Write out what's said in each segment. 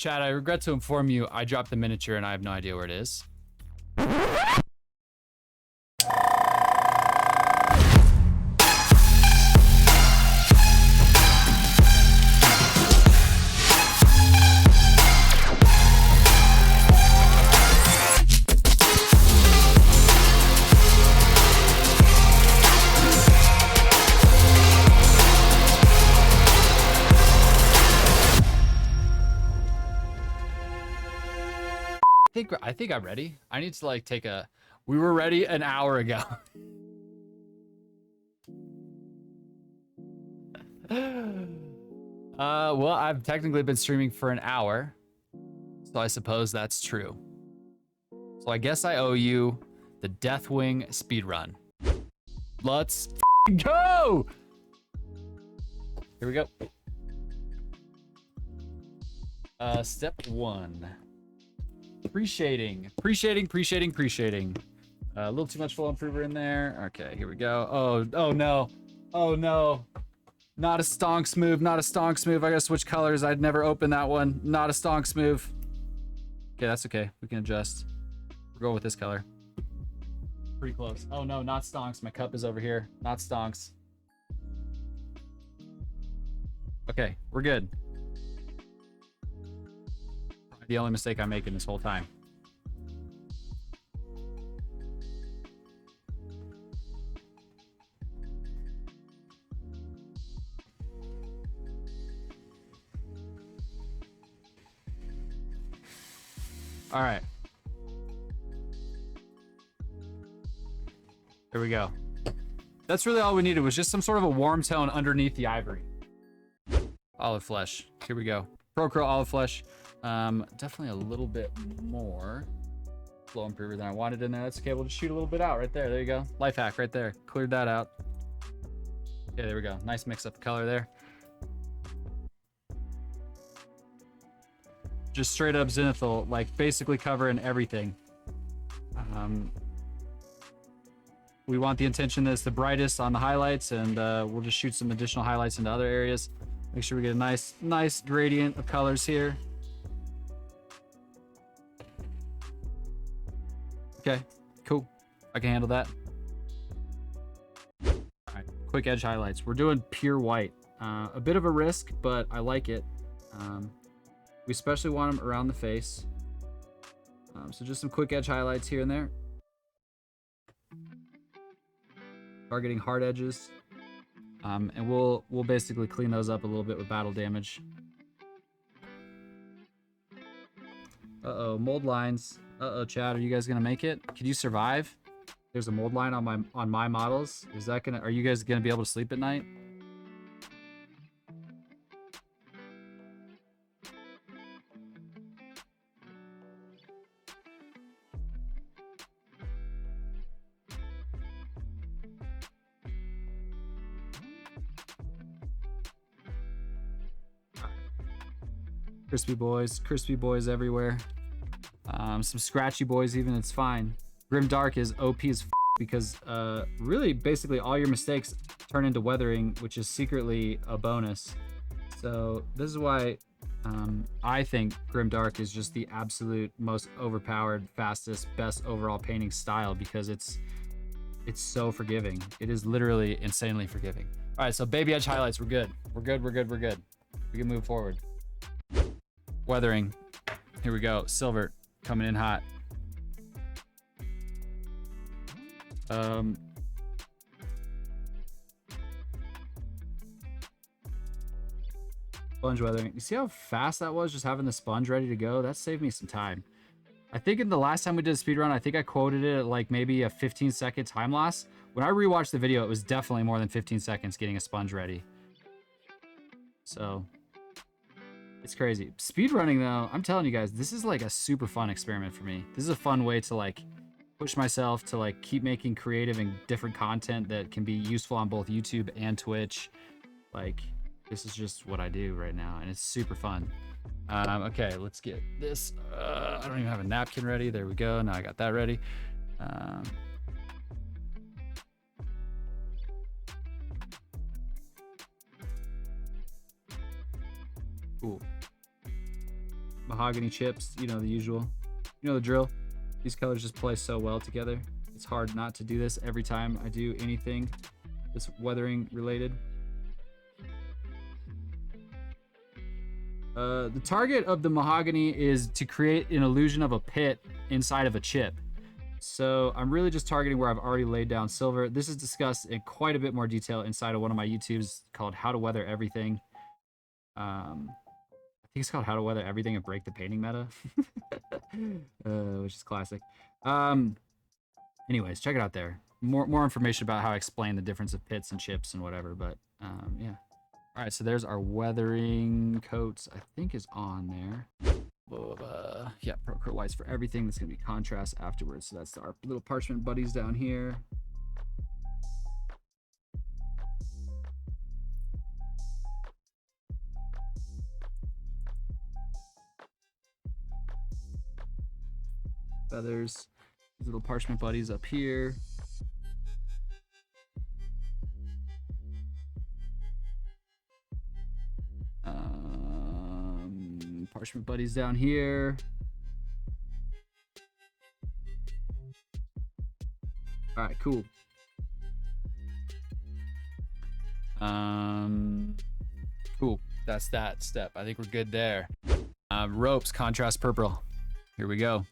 Chad, I regret to inform you, I dropped the miniature and I have no idea where it is. I think I'm ready. I need to like take a, we were ready an hour ago. Well, I've technically been streaming for an hour, so I suppose that's true. So I guess I owe you the Deathwing speedrun. Let's go! Here we go. Step 1. Appreciating. A little too much full improver in there. Okay, here we go. Oh no. Oh no. Not a stonks move, not a stonks move. I gotta switch colors. I'd never open that one. Not a stonks move. Okay, that's okay. We can adjust. We're going with this color. Pretty close. Oh no, not stonks. My cup is over here. Not stonks. Okay, we're good. The only mistake I'm making this whole time. All right. Here we go. That's really all we needed, was just some sort of a warm tone underneath the ivory. Olive flesh. Here we go. Procro olive flesh. Definitely a little bit more flow improver than I wanted in there. That's okay. We'll just shoot a little bit out right there. There you go. Life hack right there. Cleared that out. Okay, there we go. Nice mix up color there. Just straight up zenithal, like basically covering everything. We want the intention that's the brightest on the highlights, and we'll just shoot some additional highlights into other areas. Make sure we get a nice gradient of colors here. Okay, cool. I can handle that. All right, quick edge highlights. We're doing pure white. A bit of a risk, but I like it. We especially want them around the face. So just some quick edge highlights here and there. Targeting hard edges. And we'll basically clean those up a little bit with battle damage. Uh-oh, mold lines. Uh-oh, Chad, are you guys gonna make it? Can you survive? There's a mold line on my models. Is that gonna, are you guys gonna be able to sleep at night? Crispy boys everywhere. Some scratchy boys even, it's fine. Grim Dark is OP as f, because really basically all your mistakes turn into weathering, which is secretly a bonus. So this is why I think Grim Dark is just the absolute most overpowered, fastest, best overall painting style, because it's so forgiving. It is literally insanely forgiving. All right, so baby edge highlights, we're good. We're good. We can move forward. Weathering, here we go. Silver coming in hot. Sponge weathering. You see how fast that was, just having the sponge ready to go? That saved me some time. I think in the last time we did a speedrun, I think I quoted it at like maybe a 15-second time loss. When I rewatched the video, it was definitely more than 15 seconds getting a sponge ready. So it's crazy. Speedrunning though, I'm telling you guys, this is like a super fun experiment for me. This is a fun way to like push myself to like keep making creative and different content that can be useful on both YouTube and Twitch. Like, this is just what I do right now, and it's super fun. Okay, let's get this. I don't even have a napkin ready. There we go. Now I got that ready. Cool. mahogany chips, you know, the usual, you know the drill. These colors just play so well together. It's hard not to do this every time I do anything that's weathering related. The target of the mahogany is to create an illusion of a pit inside of a chip. So I'm really just targeting where I've already laid down silver. This is discussed in quite a bit more detail inside of one of my YouTubes called How to Weather Everything. I think it's called How to Weather Everything and Break the Painting Meta, which is classic. Anyways, check it out there. More information about how I explain the difference of pits and chips and whatever, but yeah. All right, so there's our weathering coats, I think is on there. Yeah, Pro Coat Whites for everything. That's gonna be contrast afterwards. So that's our little parchment buddies down here. Feathers, these little parchment buddies up here. Parchment buddies down here. All right, cool. Cool. That's that step. I think we're good there. Ropes, contrast purple. Here we go.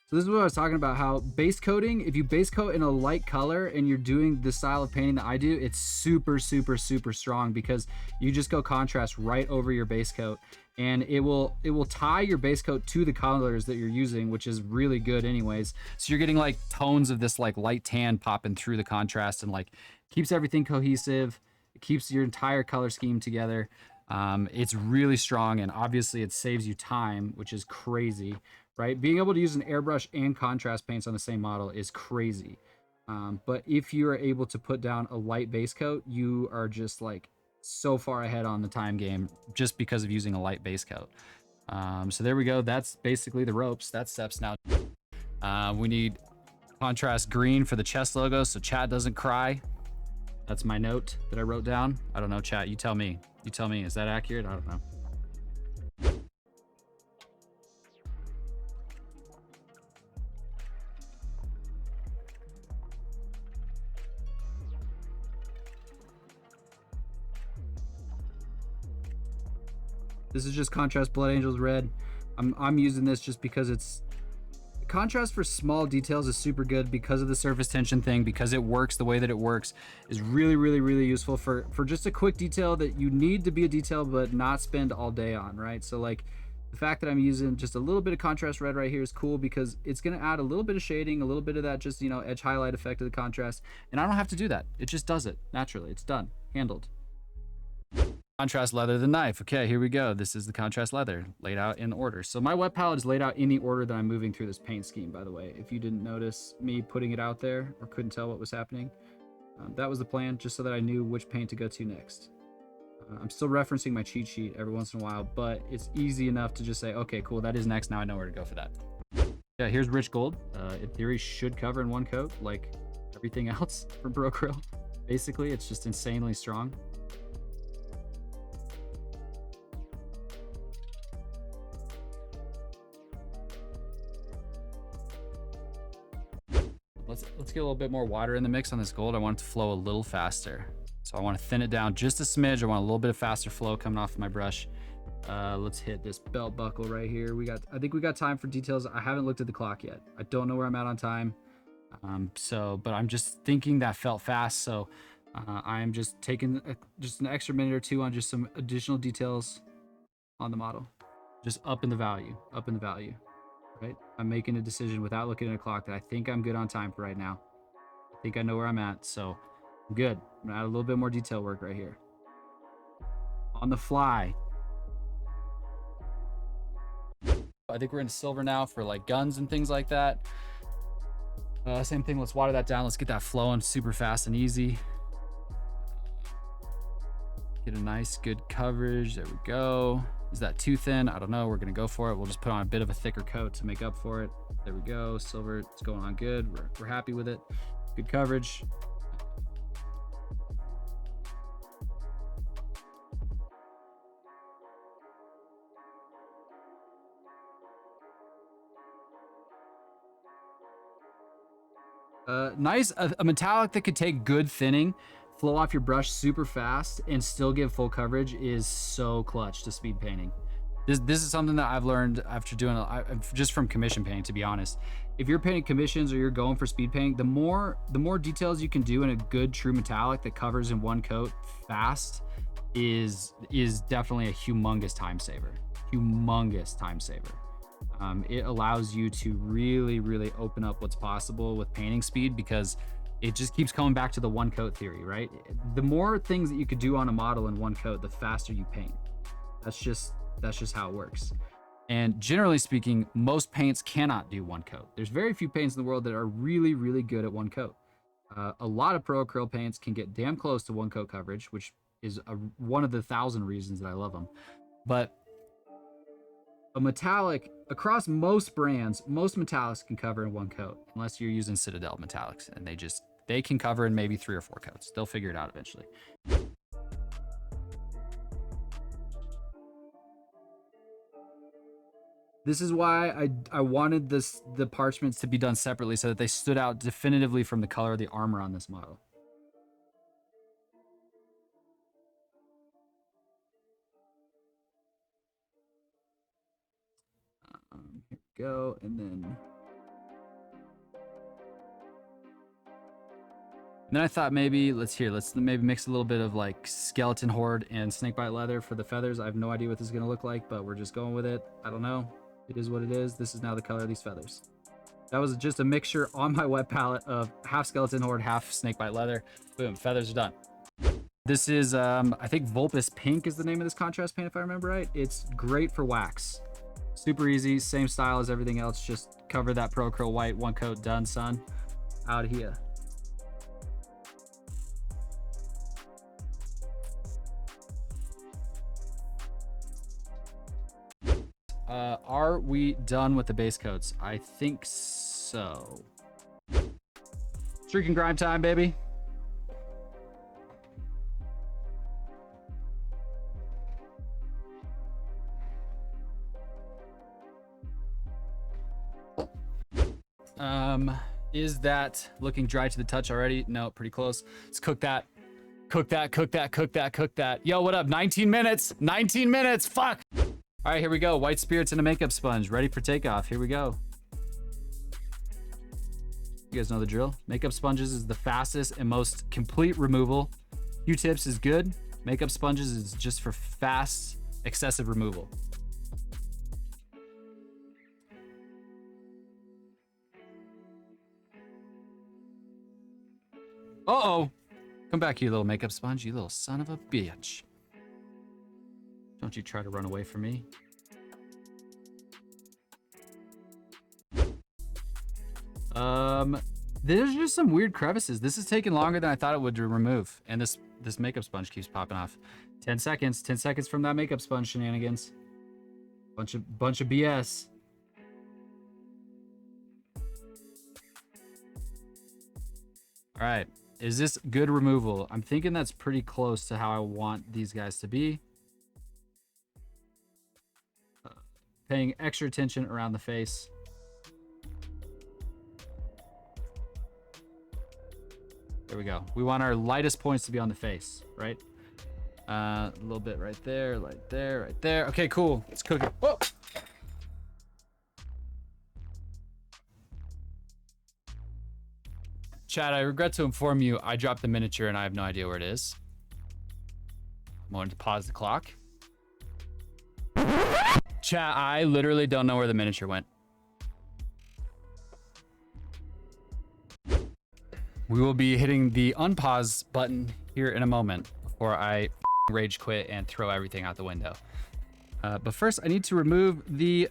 So this is what I was talking about, how base coating, if you base coat in a light color and you're doing the style of painting that I do, it's super, super, super strong because you just go contrast right over your base coat and it will tie your base coat to the colors that you're using, which is really good anyways. So you're getting like tones of this like light tan popping through the contrast and like keeps everything cohesive. It keeps your entire color scheme together. It's really strong and obviously it saves you time, which is crazy. Right? Being able to use an airbrush and contrast paints on the same model is crazy. But if you are able to put down a light base coat, you are just like so far ahead on the time game just because of using a light base coat. So there we go. That's basically the ropes. That's steps now. We need contrast green for the chest logo so chat doesn't cry. That's my note that I wrote down. I don't know, chat. You tell me. You tell me. Is that accurate? I don't know. This is just contrast Blood Angels red. I'm using this just because it's contrast for small details is super good because of the surface tension thing, because it works the way that it works is really, really, really useful for just a quick detail that you need to be a detail but not spend all day on, right? So like the fact that I'm using just a little bit of contrast red right here is cool because it's going to add a little bit of shading, a little bit of that just, you know, edge highlight effect of the contrast. And I don't have to do that. It just does it naturally. It's done, handled. Contrast leather, the knife. Okay, here we go. This is the contrast leather laid out in order. So my wet palette is laid out in the order that I'm moving through this paint scheme, by the way. If you didn't notice me putting it out there or couldn't tell what was happening, that was the plan, just so that I knew which paint to go to next. I'm still referencing my cheat sheet every once in a while, but it's easy enough to just say, okay, cool, that is next. Now I know where to go for that. Yeah, here's rich gold. In theory, should cover in one coat, like everything else from Pro Grill. Basically, it's just insanely strong. Let's get a little bit more water in the mix on this gold. I want it to flow a little faster. So I want to thin it down just a smidge. I want a little bit of faster flow coming off my brush. Let's hit this belt buckle right here. I think we got time for details. I haven't looked at the clock yet. I don't know where I'm at on time. But I'm just thinking that felt fast. So I'm just taking just an extra minute or two on just some additional details on the model. Just up in the value, right? I'm making a decision without looking at a clock that I think I'm good on time for right now. I think I know where I'm at, so I'm good. I'm gonna add a little bit more detail work right here. On the fly. I think we're into silver now for like guns and things like that. Same thing, let's water that down. Let's get that flowing super fast and easy. Get a nice, good coverage. There we go. Is that too thin? I don't know. We're gonna go for it. We'll just put on a bit of a thicker coat to make up for it. There we go. Silver, it's going on good. We're happy with it. Good coverage. Nice, a metallic that could take good thinning, flow off your brush super fast, and still give full coverage is so clutch to speed painting. This is something that I've learned after doing just from commission painting, to be honest. If you're painting commissions or you're going for speed painting, the more details you can do in a good true metallic that covers in one coat fast is definitely a humongous time saver. Humongous time saver. It allows you to really open up what's possible with painting speed, because it just keeps coming back to the one coat theory, right? The more things that you could do on a model in one coat, the faster you paint. That's just how it works. And generally speaking, most paints cannot do one coat. There's very few paints in the world that are really good at one coat. A lot of pro acrylic paints can get damn close to one coat coverage, which is one of the 1,000 reasons that I love them. But a metallic, across most brands, most metallics can cover in one coat, unless you're using Citadel metallics, and they can cover in maybe 3 or 4 coats. They'll figure it out eventually. This is why I wanted the parchments to be done separately, so that they stood out definitively from the color of the armor on this model. Here we go, and then I thought maybe let's maybe mix a little bit of like skeleton horde and snakebite leather for the feathers. I have no idea what this is gonna look like, but we're just going with it. I don't know. It is what it is. This is now the color of these feathers. That was just a mixture on my wet palette of half skeleton horde, half snakebite leather. Boom, feathers are done. This is I think Vulpus Pink is the name of this contrast paint, if I remember right. It's great for wax. Super easy, same style as everything else. Just cover that Pro Acryl white, one coat, done, son. Out of here. Are we done with the base coats? I think so. Streak and grime time, baby. Is that looking dry to the touch already? No, pretty close. Let's cook that. Cook that. Yo, what up? 19 minutes. 19 minutes. Fuck. All right, here we go. White spirits and a makeup sponge, ready for takeoff. Here we go. You guys know the drill. Makeup sponges is the fastest and most complete removal. Q-tips is good. Makeup sponges is just for fast, excessive removal. Uh-oh. Come back, you little makeup sponge, you little son of a bitch. Don't you try to run away from me. There's just some weird crevices. This is taking longer than I thought it would to remove. And this makeup sponge keeps popping off. 10 seconds. 10 seconds from that makeup sponge shenanigans. Bunch of BS. All right. Is this good removal? I'm thinking that's pretty close to how I want these guys to be. Paying extra attention around the face. There we go. We want our lightest points to be on the face, right? A little bit right there, right there, right there. Okay, cool. Let's cook it. Whoa! Chad, I regret to inform you, I dropped the miniature and I have no idea where it is. I'm going to pause the clock. Chat, I literally don't know where the miniature went. We will be hitting the unpause button here in a moment before I rage quit and throw everything out the window. But first, I need to remove the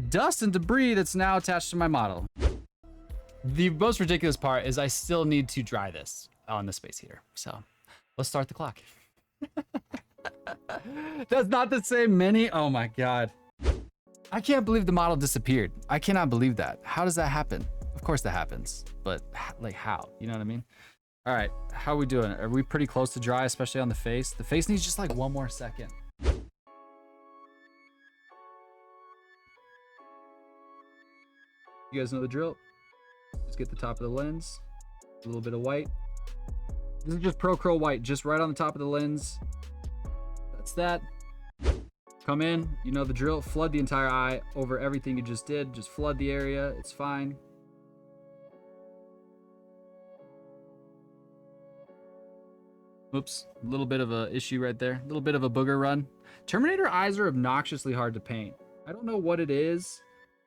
dust and debris that's now attached to my model. The most ridiculous part is I still need to dry this on the space heater. So let's start the clock. That's not the same mini. Oh my God. I can't believe the model disappeared. I cannot believe that. How does that happen? Of course that happens, but like how? You know what I mean? All right, how are we doing? Are we pretty close to dry, especially on the face? The face needs just like one more second. You guys know the drill. Just get the top of the lens, a little bit of white. This is just Pro Curl white, just right on the top of the lens. That's that. Come in, you know the drill. Flood the entire eye over everything you just did. Just flood the area, it's fine. Oops, a little bit of a issue right there. A little bit of a booger run. Terminator eyes are obnoxiously hard to paint. I don't know what it is.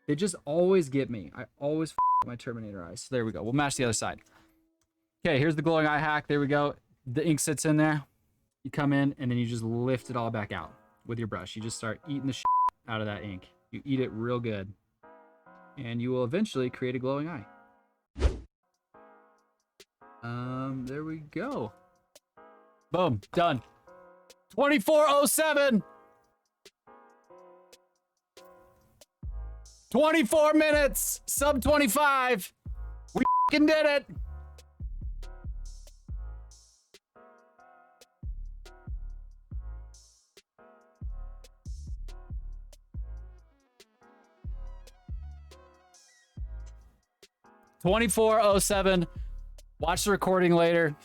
They just always get me. I always f my Terminator eyes. So there we go. We'll match the other side. Okay, here's the glowing eye hack. There we go. The ink sits in there. You come in and then you just lift it all back out with your brush. You just start eating the shit out of that ink. You eat it real good. And you will eventually create a glowing eye. There we go. Boom, done. 24:07. 24 minutes, sub 25. We f***ing did it. $24.07. Watch the recording later.